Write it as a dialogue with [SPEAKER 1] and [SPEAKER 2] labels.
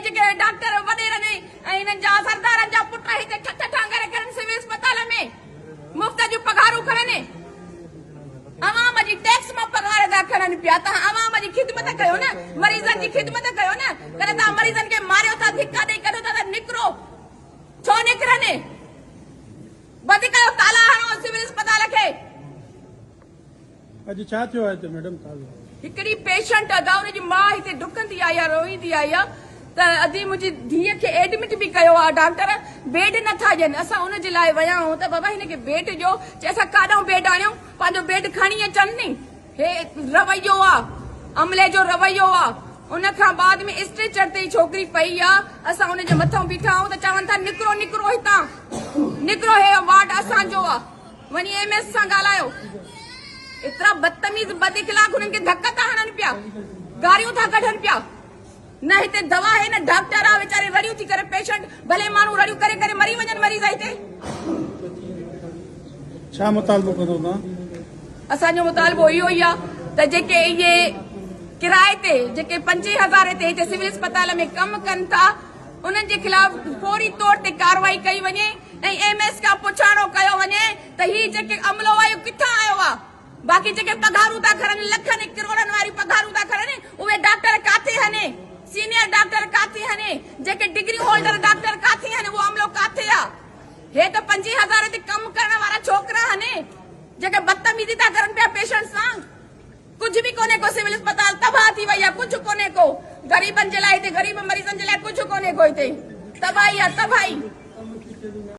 [SPEAKER 1] जेके डॉक्टर वडेर ने इन्हनि जा सरदारनि जा पुट हिते ठठ ठांगरे करनि सिविल अस्पताल में मुफ्त जूं पघारूं खणनि अवाम जी टैक्स मां पघार था खणनि पिया। तव्हां अवाम जी ख़िदमत कयो न, मरीज़नि जी ख़िदमत कयो न। कॾहिं तव्हां मरीज़नि खे मारियो था, धिका ॾेई कढो था त निकिरो, छो निकिरनि? बंदि कयो, ताला हणो सिविल अस्पताल खे।
[SPEAKER 2] अॼु छा थियो आहे मैडम?
[SPEAKER 1] हिकिड़ी पेशेंट आहे, हुनजी माउ हिते डुकंदी आई आहे, रोईंदी आई आहे त अधी मुंहिंजी धीअ खे एडमिट बि कयो आहे डॉक्टर, बेड नथा ॾियनि। असां हुनजे लाइ विया आहियूं त बाबा हिनखे बेड ॾियो। चए असां काॾां बेड आणियूं, पंहिंजो बेड खणी अचनि नी। हे रवैयो आहे, अमले जो रवैयो आहे। उन खां बाद में स्ट्रेचर ते छोकिरी पई आहे, असां हुनजे मथां बीठा आहियूं त चवनि था निकिरो निकिरो हितां, निकिरो, हे वार्ड असांजो आहे। वञी MS सां ॻाल्हायो। एतिरा बदतमीज़ बदइखलाक हुननि खे धक था हणनि पिया, गारियूं था कढनि पिया। न हिते दवा है न डॉक्टर आहे, वीचारे रड़ियूं थी करे पेशेंट, भले माण्हू रड़ियूं करे करे मरी वञनि मरीज़ हिते।
[SPEAKER 2] छा मुतालबो कंदो तव्हां?
[SPEAKER 1] असांजो मुतालबो इहो ई आहे त जेके इहे किराए ते जेके 5000 ते हिते सिविल अस्पताल में कमु कनि था, उन्हनि जे खिलाफ़ फौरी तौर ते कार्रवाई कई वञे ऐं MS खां पुछाणो कयो वञे त ही जेके अमलो आहे किथां आयो आहे। बाक़ी जेके पघारूं था खणनि, लखनि करोड़नि वारी पघारूं था खणनि, उहे डॉक्टर काथे हने? सीनियर डॉक्टर काथे हने? जेके डिग्री होल्डर डॉक्टर काथे हने? वो अमलो काथे आहे? हे त 5000 ते कमु करण वारा छोकिरा हने जेके बदतमीज़ी था करनि पिया पेशेंट सां। कुछ भी कोने को, सिविल अस्पताल तबाह थी वई आहे, कुछ कोने को। गरीबनि जे लाइ हिते, गरीब मरीज़नि जे लाइ कुछ कोने को, हिते तबाही आहे, तबाही।